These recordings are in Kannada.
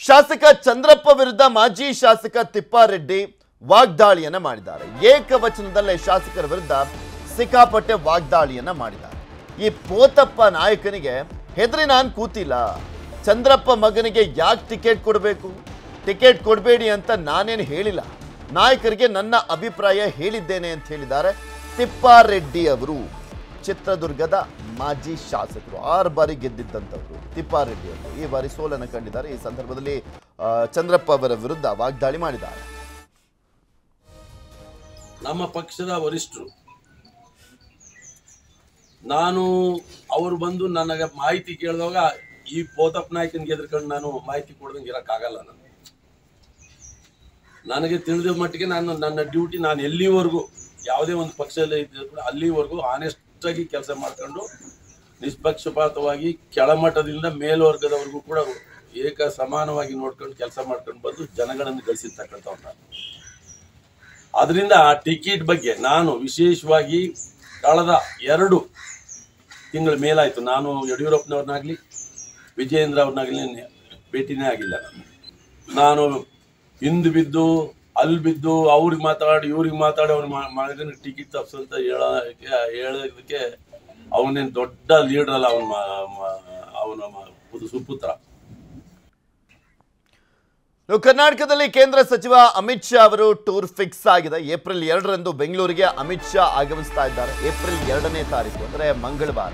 ಶಾಸಕ ಚಂದ್ರಪ್ಪ ವಿರುದ್ಧ ಮಾಜಿ ಶಾಸಕ ತಿಪ್ಪಾರೆಡ್ಡಿ ವಾಗ್ದಾಳಿಯನ್ನ ಮಾಡಿದ್ದಾರೆ. ಏಕವಚನದಲ್ಲೇ ಶಾಸಕರ ವಿರುದ್ಧ ಸಿಕ್ಕಾಪಟ್ಟೆ ವಾಗ್ದಾಳಿಯನ್ನ ಮಾಡಿದ್ದಾರೆ. ಈ ಪೋತಪ್ಪ ನಾಯಕನಿಗೆ ಹೆದರಿ ನಾನು ಕೂತಿಲ್ಲ, ಚಂದ್ರಪ್ಪ ಮಗನಿಗೆ ಯಾಕೆ ಟಿಕೆಟ್ ಕೊಡಬೇಕು, ಟಿಕೆಟ್ ಕೊಡಬೇಡಿ ಅಂತ ನಾನೇನು ಹೇಳಿಲ್ಲ, ನಾಯಕರಿಗೆ ನನ್ನ ಅಭಿಪ್ರಾಯ ಹೇಳಿದ್ದೇನೆ ಅಂತ ಹೇಳಿದ್ದಾರೆ ತಿಪ್ಪಾರೆಡ್ಡಿ ಅವರು. ಚಿತ್ರದುರ್ಗದ ಮಾಜಿ ಶಾಸಕರು 6 ಬಾರಿ ಗೆದ್ದಿದ್ದಂಥವರು ತಿಪ್ಪಾರೆಡ್ಡಿ ಅವರು ಈ ಬಾರಿ ಸೋಲನ್ನು ಕಂಡಿದ್ದಾರೆ. ಈ ಸಂದರ್ಭದಲ್ಲಿ ಚಂದ್ರಪ್ಪ ಅವರ ವಿರುದ್ಧ ವಾಗ್ದಾಳಿ ಮಾಡಿದ್ದಾರೆ. ನಮ್ಮ ಪಕ್ಷದ ವರಿಷ್ಠರು ನಾನು ಅವರು ಬಂದು ನನಗೆ ಮಾಹಿತಿ ಕೇಳಿದಾಗ ಈ ಪೋತಪ್ಪ ನಾಯಕನಿಗೆ ಎದುರ್ಕೊಂಡು ನಾನು ಮಾಹಿತಿ ಕೊಡ್ದಂಗೆ ಇರೋಕ್ಕಾಗಲ್ಲ. ನನಗೆ ತಿಳಿದ ಮಟ್ಟಿಗೆ ನನ್ನ ಡ್ಯೂಟಿ ನಾನು ಎಲ್ಲಿವರೆಗೂ ಯಾವುದೇ ಒಂದು ಪಕ್ಷದಲ್ಲಿ ಇದ್ದರೂ ಅಲ್ಲಿವರೆಗೂ ಆನೆಸ್ಟ್ ಆಗಿ ಕೆಲಸ ಮಾಡ್ಕೊಂಡು ನಿಷ್ಪಕ್ಷಪಾತವಾಗಿ ಕೆಳಮಟ್ಟದಿಂದ ಮೇಲ್ವರ್ಗದವರೆಗೂ ಕೂಡ ಏಕ ಸಮಾನವಾಗಿ ನೋಡ್ಕೊಂಡು ಕೆಲಸ ಮಾಡ್ಕೊಂಡು ಬಂದು ಜನಗಳನ್ನು ಗಳಿಸಿರ್ತಕ್ಕಂಥವ್ರು ನಾನು. ಅದರಿಂದ ಆ ಟಿಕೆಟ್ ಬಗ್ಗೆ ನಾನು ವಿಶೇಷವಾಗಿ ಕಳೆದ 2 ತಿಂಗಳ ಮೇಲಾಯಿತು ನಾನು ಯಡಿಯೂರಪ್ಪನವ್ರನ್ನಾಗಲಿ ವಿಜಯೇಂದ್ರ ಅವ್ರನ್ನಾಗಲಿ ಭೇಟಿನೇ ಆಗಿಲ್ಲ. ನಾನು ಹಿಂದೆ ಬಿದ್ದು ಅಲ್ಲಿ ಬಿದ್ದು ಅವ್ರಿಗೆ ಮಾತಾಡಿ ಇವ್ರಿಗೆ ಮಾತಾಡಿ ಅವ್ರ ಮಗನ ಟಿಕೆಟ್ ತಪ್ಸಂತ ಹೇಳೋದಕ್ಕೆ ಅವನೇನು ದೊಡ್ಡ ಲೀಡರ್ ಅಲ್ಲ, ಅವನ ಸುಪುತ್ರ. ಕರ್ನಾಟಕದಲ್ಲಿ ಕೇಂದ್ರ ಸಚಿವ ಅಮಿತ್ ಶಾ ಅವರು ಟೂರ್ ಫಿಕ್ಸ್ ಆಗಿದೆ. ಏಪ್ರಿಲ್ 2ರಂದು ಬೆಂಗಳೂರಿಗೆ ಅಮಿತ್ ಶಾ ಆಗಮಿಸ್ತಾ ಇದ್ದಾರೆ. ಏಪ್ರಿಲ್ 2ನೇ ತಾರೀಕು ಅಂದರೆ ಮಂಗಳವಾರ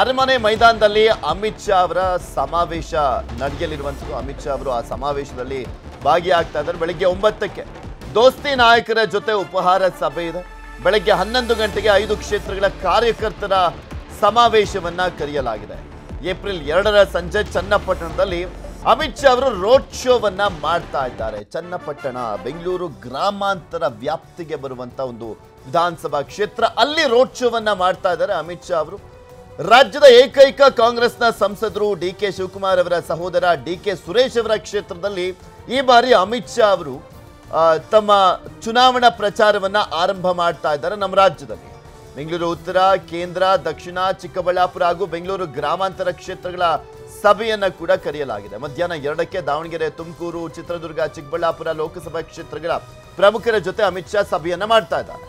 ಅರಮನೆ ಮೈದಾನದಲ್ಲಿ ಅಮಿತ್ ಶಾ ಅವರ ಸಮಾವೇಶ ನಡೆಯಲಿರುವಂಥದ್ದು. ಅಮಿತ್ ಶಾ ಅವರು ಆ ಸಮಾವೇಶದಲ್ಲಿ ಭಾಗಿಯಾಗ್ತಾ ಇದ್ದಾರೆ. ಬೆಳಗ್ಗೆ 9ಕ್ಕೆ ದೋಸ್ತಿ ನಾಯಕರ ಜೊತೆ ಉಪಹಾರ ಸಭೆ ಇದೆ. ಬೆಳಗ್ಗೆ 11 ಗಂಟೆಗೆ 5 ಕ್ಷೇತ್ರಗಳ ಕಾರ್ಯಕರ್ತರ ಸಮಾವೇಶವನ್ನ ಕರೆಯಲಾಗಿದೆ. ಏಪ್ರಿಲ್ 2ರ ಸಂಜೆ ಚನ್ನಪಟ್ಟಣದಲ್ಲಿ ಅಮಿತ್ ಶಾ ಅವರು ರೋಡ್ ಶೋವನ್ನ ಮಾಡ್ತಾ ಇದ್ದಾರೆ. ಚನ್ನಪಟ್ಟಣ ಬೆಂಗಳೂರು ಗ್ರಾಮಾಂತರ ವ್ಯಾಪ್ತಿಗೆ ಬರುವಂತ ಒಂದು ವಿಧಾನಸಭಾ ಕ್ಷೇತ್ರ, ಅಲ್ಲಿ ರೋಡ್ ಶೋವನ್ನ ಮಾಡ್ತಾ ಇದ್ದಾರೆ ಅಮಿತ್ ಶಾ ಅವರು. ರಾಜ್ಯದ ಏಕೈಕ ಕಾಂಗ್ರೆಸ್ನ ಸಂಸದರು ಡಿ.ಕೆ. ಶಿವಕುಮಾರ್ ಅವರ ಸಹೋದರ ಡಿ.ಕೆ. ಸುರೇಶ್ ಅವರ ಕ್ಷೇತ್ರದಲ್ಲಿ ಈ ಬಾರಿ ಅಮಿತ್ ಶಾ ಅವರು ತಮ್ಮ ಚುನಾವಣಾ ಪ್ರಚಾರವನ್ನ ಆರಂಭ ಮಾಡ್ತಾ ಇದ್ದಾರೆ. ನಮ್ಮ ರಾಜ್ಯದಲ್ಲಿ ಬೆಂಗಳೂರು ಉತ್ತರ, ಕೇಂದ್ರ, ದಕ್ಷಿಣ, ಚಿಕ್ಕಬಳ್ಳಾಪುರ ಹಾಗೂ ಬೆಂಗಳೂರು ಗ್ರಾಮಾಂತರ ಕ್ಷೇತ್ರಗಳ ಸಭೆಯನ್ನ ಕೂಡ ಕರೆಯಲಾಗಿದೆ. ಮಧ್ಯಾಹ್ನ 2ಕ್ಕೆ ದಾವಣಗೆರೆ, ತುಮಕೂರು, ಚಿತ್ರದುರ್ಗ, ಚಿಕ್ಕಬಳ್ಳಾಪುರ ಲೋಕಸಭಾ ಕ್ಷೇತ್ರಗಳ ಪ್ರಮುಖರ ಜೊತೆ ಅಮಿತ್ ಶಾ ಸಭೆಯನ್ನ ಮಾಡ್ತಾ ಇದ್ದಾರೆ.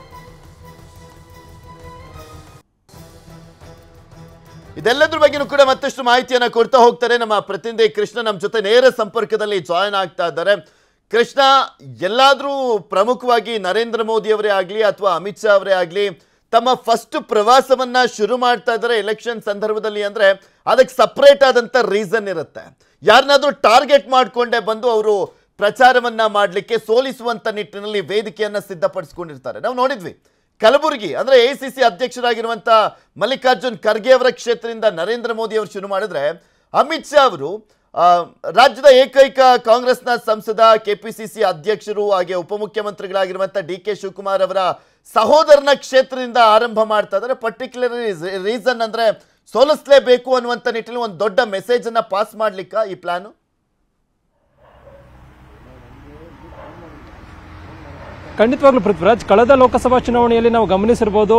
ಇದೆಲ್ಲದ್ರ ಬಗ್ಗೆನೂ ಕೂಡ ಮತ್ತಷ್ಟು ಮಾಹಿತಿಯನ್ನ ಕೊಡ್ತಾ ಹೋಗ್ತಾರೆ ನಮ್ಮ ಪ್ರತಿನಿಧಿ ಕೃಷ್ಣ. ನಮ್ಮ ಜೊತೆ ನೇರ ಸಂಪರ್ಕದಲ್ಲಿ ಜಾಯಿನ್ ಆಗ್ತಾ ಇದ್ದಾರೆ. ಕೃಷ್ಣ, ಎಲ್ಲಾದ್ರೂ ಪ್ರಮುಖವಾಗಿ ನರೇಂದ್ರ ಮೋದಿ ಅವರೇ ಆಗಲಿ ಅಥವಾ ಅಮಿತ್ ಶಾ ಅವರೇ ಆಗಲಿ ತಮ್ಮ ಫಸ್ಟ್ ಪ್ರವಾಸವನ್ನ ಶುರು ಮಾಡ್ತಾ ಇದ್ದಾರೆ ಎಲೆಕ್ಷನ್ ಸಂದರ್ಭದಲ್ಲಿ ಅಂದ್ರೆ ಅದಕ್ಕೆ ಸಪ್ರೇಟ್ ಆದಂತ ರೀಸನ್ ಇರುತ್ತೆ. ಯಾರನ್ನಾದ್ರೂ ಟಾರ್ಗೆಟ್ ಮಾಡಿಕೊಂಡೇ ಬಂದು ಅವರು ಪ್ರಚಾರವನ್ನ ಮಾಡಲಿಕ್ಕೆ ಸೋಲಿಸುವಂತ ನಿಟ್ಟಿನಲ್ಲಿ ವೇದಿಕೆಯನ್ನ ಸಿದ್ಧಪಡಿಸಿಕೊಂಡಿರ್ತಾರೆ. ನಾವು ನೋಡಿದ್ವಿ ಕಲಬುರಗಿ ಅಂದ್ರೆ ಎಐಸಿಸಿ ಅಧ್ಯಕ್ಷರಾಗಿರುವಂತ ಮಲ್ಲಿಕಾರ್ಜುನ್ ಖರ್ಗೆ ಅವರ ಕ್ಷೇತ್ರದಿಂದ ನರೇಂದ್ರ ಮೋದಿ ಅವರು ಶುರು ಮಾಡಿದ್ರೆ, ಅಮಿತ್ ಶಾ ಅವರು ರಾಜ್ಯದ ಏಕೈಕ ಕಾಂಗ್ರೆಸ್ನ ಸಂಸದ, ಕೆಪಿಸಿಸಿ ಅಧ್ಯಕ್ಷರು ಹಾಗೆ ಉಪಮುಖ್ಯಮಂತ್ರಿಗಳಾಗಿರುವಂತ ಡಿ.ಕೆ. ಶಿವಕುಮಾರ್ ಅವರ ಸಹೋದರನ ಕ್ಷೇತ್ರದಿಂದ ಆರಂಭ ಮಾಡ್ತಾ ಇದ್ದಾರೆ. ಪರ್ಟಿಕ್ಯುಲರ್ ರೀಸನ್ ಅಂದ್ರೆ ಸೋಲಿಸಲೇಬೇಕು ಅನ್ನುವಂತ ನಿಟ್ಟಿನಲ್ಲಿ ಒಂದು ದೊಡ್ಡ ಮೆಸೇಜ್ ಅನ್ನ ಪಾಸ್ ಮಾಡ್ಲಿಕ್ಕ ಈ ಪ್ಲಾನು. ಖಂಡಿತವಾಗ್ಲೂ ಪೃಥ್ವಿರಾಜ್, ಕಳೆದ ಲೋಕಸಭಾ ಚುನಾವಣೆಯಲ್ಲಿ ನಾವು ಗಮನಿಸಿರಬಹುದು,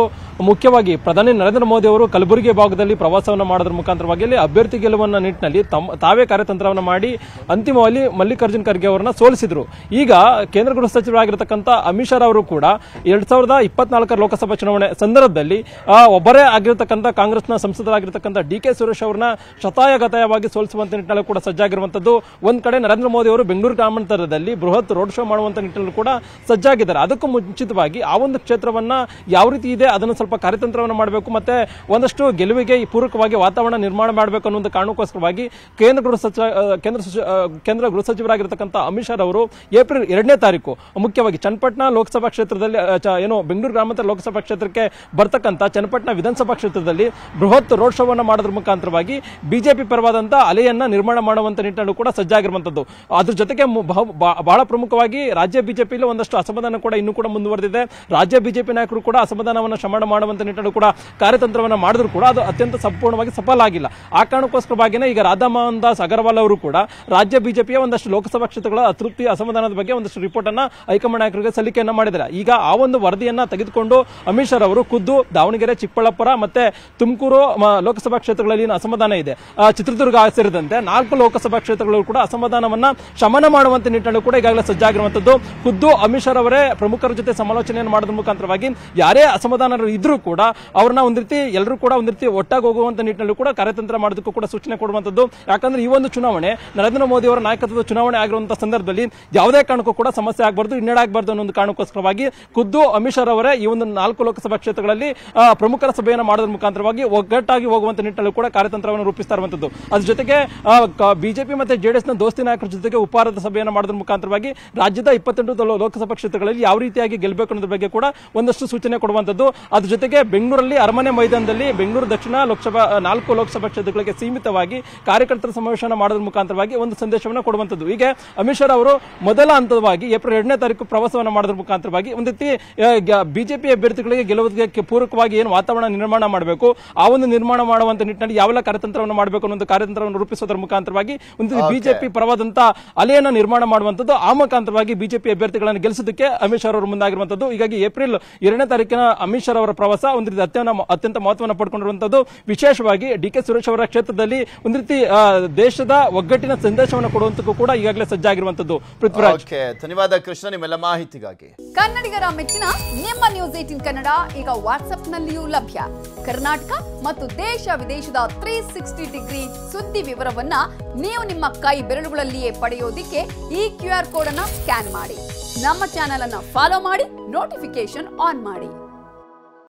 ಮುಖ್ಯವಾಗಿ ಪ್ರಧಾನಿ ನರೇಂದ್ರ ಮೋದಿ ಅವರು ಕಲಬುರಗಿ ಭಾಗದಲ್ಲಿ ಪ್ರವಾಸವನ್ನು ಮಾಡೋದ್ರ ಮುಖಾಂತರವಾಗಿ ಅಲ್ಲಿ ಅಭ್ಯರ್ಥಿ ಗೆಲುವನ್ನ ನಿಟ್ಟಿನಲ್ಲಿ ತಾವೇ ಕಾರ್ಯತಂತ್ರವನ್ನು ಮಾಡಿ ಅಂತಿಮವಾಗಿ ಮಲ್ಲಿಕಾರ್ಜುನ್ ಖರ್ಗೆ ಅವರನ್ನ ಸೋಲಿಸಿದ್ರು. ಈಗ ಕೇಂದ್ರ ಗೃಹ ಸಚಿವರಾಗಿರತಕ್ಕಂಥ ಅಮಿತ್ ಶಾ ಅವರು ಕೂಡ 2024 ಲೋಕಸಭಾ ಚುನಾವಣೆ ಸಂದರ್ಭದಲ್ಲಿ ಒಬ್ಬರೇ ಆಗಿರತಕ್ಕಂಥ ಕಾಂಗ್ರೆಸ್ನ ಸಂಸದರಾಗಿರತಕ್ಕಂಥ ಡಿ.ಕೆ. ಸುರೇಶ್ ಅವರನ್ನ ಶತಾಯಗತಾಯವಾಗಿ ಸೋಲಿಸುವಂತ ನಿಟ್ಟಿನಲ್ಲಿ ಕೂಡ ಸಜ್ಜಾಗಿರುವಂತದ್ದು. ಒಂದ್ ಕಡೆ ನರೇಂದ್ರ ಮೋದಿ ಅವರು ಬೆಂಗಳೂರು ಗ್ರಾಮಾಂತರದಲ್ಲಿ ಬೃಹತ್ ರೋಡ್ ಶೋ ಮಾಡುವಂತ ನಿಟ್ಟಿನಲ್ಲಿ ಕೂಡ ಸಜ್ಜಾಗಿದ್ದಾರೆ. ಅದಕ್ಕೂ ಮುಂಚಿತವಾಗಿ ಆ ಒಂದು ಕ್ಷೇತ್ರವನ್ನ ಯಾವ ರೀತಿ ಇದೆ ಅದನ್ನು ಸ್ವಲ್ಪ ಕಾರ್ಯತಂತ್ರವನ್ನು ಮಾಡಬೇಕು, ಮತ್ತೆ ಒಂದಷ್ಟು ಗೆಲುವಿಗೆ ಪೂರಕವಾಗಿ ವಾತಾವರಣ ನಿರ್ಮಾಣ ಮಾಡಬೇಕು ಅನ್ನೋ ಕಾರಣಕ್ಕೋಸ್ಕರವಾಗಿ ಕೇಂದ್ರ ಗೃಹ ಸಚಿವರಾಗಿರತಕ್ಕಂಥ ಅಮಿತ್ ಶಾ ಅವರು ಏಪ್ರಿಲ್ 2ನೇ ತಾರೀಕು ಮುಖ್ಯವಾಗಿ ಚನ್ನಪಟ್ಟಣ ಲೋಕಸಭಾ ಕ್ಷೇತ್ರದಲ್ಲಿ ಬೆಂಗಳೂರು ಗ್ರಾಮಾಂತರ ಲೋಕಸಭಾ ಕ್ಷೇತ್ರಕ್ಕೆ ಬರ್ತಕ್ಕಂಥ ಚನ್ನಪಟ್ಟಣ ವಿಧಾನಸಭಾ ಕ್ಷೇತ್ರದಲ್ಲಿ ಬೃಹತ್ ರೋಡ್ ಶೋವನ್ನು ಮಾಡೋದ್ರ ಮುಖಾಂತರವಾಗಿ ಬಿಜೆಪಿ ಪರವಾದಂತ ಅಲೆಯನ್ನ ನಿರ್ಮಾಣ ಮಾಡುವಂತ ನಿಟ್ಟಿನಲ್ಲೂ ಕೂಡ ಸಜ್ಜಾಗಿರುವಂತದ್ದು. ಅದ್ರ ಜೊತೆಗೆ ಬಹಳ ಪ್ರಮುಖವಾಗಿ ರಾಜ್ಯ ಬಿಜೆಪಿಯಲ್ಲಿ ಒಂದಷ್ಟು ಅಸಮಾಧಾನ ಕೂಡ ಇನ್ನೂ ಕೂಡ ಮುಂದುವರೆದಿದೆ. ರಾಜ್ಯ ಬಿಜೆಪಿ ನಾಯಕರು ಕೂಡ ಅಸಮಾಧಾನವನ್ನು ಶಮನ ಮಾಡುವಂತ ನಿಟ್ಟಿನಲ್ಲಿ ಕೂಡ ಕಾರ್ಯತಂತ್ರವನ್ನು ಮಾಡಿದ್ರು ಕೂಡ ಅದು ಅತ್ಯಂತ ಸಂಪೂರ್ಣವಾಗಿ ಸಫಲ ಆಗಿಲ್ಲ. ಆ ಕಾರಣಕ್ಕೋಸ್ಕರವಾಗಿಯೇ ಈಗ ರಾಧಾ ಮೋಹನ್ ದಾಸ್ ಅಗರ್ವಾಲ್ ಅವರು ಕೂಡ ರಾಜ್ಯ ಬಿಜೆಪಿಯ ಒಂದಷ್ಟು ಲೋಕಸಭಾ ಕ್ಷೇತ್ರಗಳ ಅತೃಪ್ತಿ ಅಸಮಾಧಾನದ ಬಗ್ಗೆ ಒಂದಷ್ಟು ರಿಪೋರ್ಟ್ ಅನ್ನ ಹೈಕಮಾಂಡ್ ನಾಯಕರಿಗೆ ಸಲ್ಲಿಕೆಯನ್ನ ಮಾಡಿದ್ದಾರೆ. ಈಗ ಆ ಒಂದು ವರದಿಯನ್ನ ತೆಗೆದುಕೊಂಡು ಅಮಿತ್ ಶಾ ಅವರು ಖುದ್ದು ದಾವಣಗೆರೆ, ಚಿಕ್ಕಬಳ್ಳಾಪುರ ಮತ್ತೆ ತುಮಕೂರು ಲೋಕಸಭಾ ಕ್ಷೇತ್ರಗಳಲ್ಲಿ ಅಸಮಾಧಾನ ಇದೆ, ಚಿತ್ರದುರ್ಗ ಸೇರಿದಂತೆ 4 ಲೋಕಸಭಾ ಕ್ಷೇತ್ರಗಳು ಕೂಡ ಅಸಮಾಧಾನವನ್ನ ಶಮನ ಮಾಡುವಂತ ನಿಟ್ಟಿನಲ್ಲಿ ಕೂಡ ಈಗಾಗಲೇ ಸಜ್ಜಾಗಿರುವಂತದ್ದು. ಖುದ್ದು ಅಮಿತ್ ಶಾ ಅವರೇ ಪ್ರಮುಖರ ಜೊತೆ ಸಮಾಲೋಚನೆಯನ್ನು ಮಾಡೋದ್ರ ಮುಖಾಂತರವಾಗಿ ಯಾರೇ ಅಸಮಾಧಾನರು ಇದ್ರೂ ಕೂಡ ಅವ್ರನ್ನ ಒಂದ್ ರೀತಿ ಎಲ್ಲರೂ ಕೂಡ ಒಂದ್ ರೀತಿ ಒಟ್ಟಾಗಿ ಹೋಗುವಂತ ನಿಟ್ಟಿನಲ್ಲಿ ಕೂಡ ಕಾರ್ಯತಂತ್ರ ಮಾಡೋದಕ್ಕೂ ಕೂಡ ಸೂಚನೆ ಕೊಡುವಂತದ್ದು. ಯಾಕಂದ್ರೆ ಈ ಒಂದು ಚುನಾವಣೆ ನರೇಂದ್ರ ಮೋದಿ ಅವರ ನಾಯಕತ್ವದ ಚುನಾವಣೆ ಆಗಿರುವಂತಹ ಸಂದರ್ಭದಲ್ಲಿ ಯಾವುದೇ ಕಾರಣಕ್ಕೂ ಕೂಡ ಸಮಸ್ಯೆ ಆಗಬಾರ್ದು, ಹಿನ್ನಡೆಯಾಗಬಾರ್ದು ಅನ್ನೋ ಒಂದು ಕಾರಣಕ್ಕೋಸ್ಕರವಾಗಿ ಖುದ್ದು ಅಮಿತ್ ಶಾ ಅವರೇ ಈ ಒಂದು 4 ಲೋಕಸಭಾ ಕ್ಷೇತ್ರಗಳಲ್ಲಿ ಪ್ರಮುಖರ ಸಭೆಯನ್ನು ಮಾಡೋದ್ರ ಮುಖಾಂತರವಾಗಿ ಒಗ್ಗಟ್ಟಾಗಿ ಹೋಗುವಂತ ನಿಟ್ಟಿನಲ್ಲಿ ಕೂಡ ಕಾರ್ಯತಂತ್ರವನ್ನು ರೂಪಿಸ್ತಾ ಇರುವಂತದ್ದು. ಅದ್ರ ಜೊತೆಗೆ ಬಿಜೆಪಿ ಮತ್ತೆ ಜೆಡಿಎಸ್ ನ ದೋಸ್ತಿ ನಾಯಕರ ಜೊತೆಗೆ ಉಪಹಾರದ ಸಭೆಯನ್ನು ಮಾಡೋದ್ರ ಮುಖಾಂತರವಾಗಿ ರಾಜ್ಯದ 28 ಲೋಕಸಭಾ ಕ್ಷೇತ್ರಗಳಲ್ಲಿ ಯಾವ ರೀತಿಯಾಗಿ ಗೆಲ್ಲಬೇಕು ಅನ್ನೋದ್ರ ಬಗ್ಗೆ ಕೂಡ ಒಂದಷ್ಟು ಸೂಚನೆ ಕೊಡುವಂತದ್ದು. ಅದ್ರ ಜೊತೆಗೆ ಬೆಂಗಳೂರಲ್ಲಿ ಅರಮನೆ ಮೈದಾನದಲ್ಲಿ ಬೆಂಗಳೂರು ದಕ್ಷಿಣ ಲೋಕಸಭಾ 4 ಲೋಕಸಭಾ ಕ್ಷೇತ್ರಗಳಿಗೆ ಸೀಮಿತವಾಗಿ ಕಾರ್ಯಕರ್ತರ ಸಮಾವೇಶನ ಮಾಡೋದ್ರ ಮುಖಾಂತರವಾಗಿ ಒಂದು ಸಂದೇಶವನ್ನು ಕೊಡುವಂತದ್ದು. ಹೀಗೆ ಅಮಿತ್ ಶಾ ಅವರು ಮೊದಲ ಹಂತವಾಗಿ ಏಪ್ರಿಲ್ 2ನೇ ತಾರೀಕು ಪ್ರವಾಸವನ್ನು ಮಾಡೋದ್ರ ಮುಖಾಂತರವಾಗಿ ಒಂದು ರೀತಿ ಬಿಜೆಪಿ ಅಭ್ಯರ್ಥಿಗಳಿಗೆ ಗೆಲ್ಲುವುದಕ್ಕೆ ಪೂರಕವಾಗಿ ಏನು ವಾತಾವರಣ ನಿರ್ಮಾಣ ಮಾಡಬೇಕು, ಆ ಒಂದು ನಿರ್ಮಾಣ ಮಾಡುವಂತ ನಿಟ್ಟಿನಲ್ಲಿ ಯಾವೆಲ್ಲ ಕಾರ್ಯತಂತ್ರವನ್ನು ಮಾಡಬೇಕು ಅನ್ನೋ ಕಾರ್ಯತಂತ್ರವನ್ನು ರೂಪಿಸೋದ್ರ ಮುಖಾಂತರವಾಗಿ ಒಂದು ಬಿಜೆಪಿ ಪರವಾದಂತ ಅಲೆಯನ್ನ ನಿರ್ಮಾಣ ಮಾಡುವಂತದ್ದು. ಆ ಮುಖಾಂತರವಾಗಿ ಬಿಜೆಪಿ ಅಭ್ಯರ್ಥಿಗಳನ್ನು ಗೆಲ್ಲಿಸೋದಕ್ಕೆ ಅಮಿತ್ ಶಾ ಅವರು ಮುಂದಾಗಿರುವಂತದ್ದು. ಹೀಗಾಗಿ ಏಪ್ರಿಲ್ 2ನೇ ತಾರೀಕಿನ ಅಮಿತ್ ಶಾ ಅವರ ಪ್ರವಾಸ ಒಂದು ರೀತಿ ಅತ್ಯಂತ ಮಹತ್ವವನ್ನು ಪಡ್ಕೊಂಡಿರುವಂತದ್ದು. ವಿಶೇಷವಾಗಿ ಡಿಕೆ ಸುರೇಶ್ ಅವರ ಕ್ಷೇತ್ರದಲ್ಲಿ ಒಂದು ರೀತಿ ದೇಶದ ಒಗ್ಗಟ್ಟಿನ ಸಂದೇಶವನ್ನು ಕೊಡುವಂತಕ್ಕೂ ಕೂಡ ಈಗಾಗಲೇ ಸಜ್ಜಾಗಿರುವಂತದ್ದು. ಪೃಥ್ವಿರಾಜ್, ಧನ್ಯವಾದ ಕೃಷ್ಣ ನಿಮ್ಮೆಲ್ಲ ಮಾಹಿತಿಗಾಗಿ. ಕನ್ನಡಿಗರ ಮೆಚ್ಚಿನ ನಿಮ್ಮ ನ್ಯೂಸ್ 18 ಕನ್ನಡ ಈಗ ವಾಟ್ಸ್ಆಪ್ನಲ್ಲಿಯೂ ಲಭ್ಯ. ಕರ್ನಾಟಕ ಮತ್ತು ದೇಶ ವಿದೇಶದ 360 ಡಿಗ್ರಿ ಸುದ್ದಿ ವಿವರವನ್ನ ನೀವು ನಿಮ್ಮ ಕೈ ಬೆರಳುಗಳಲ್ಲಿಯೇ ಪಡೆಯೋದಿಕ್ಕೆ ಈ QR ಕೋಡ್ ಅನ್ನ ಸ್ಕ್ಯಾನ್ ಮಾಡಿ. ನಮ್ಮ ಚಾನೆಲ್ ಅನ್ನ ಫಾಲೋ ಮಾಡಿ, ನೋಟಿಫಿಕೇಶನ್ ಆನ್ ಮಾಡಿ.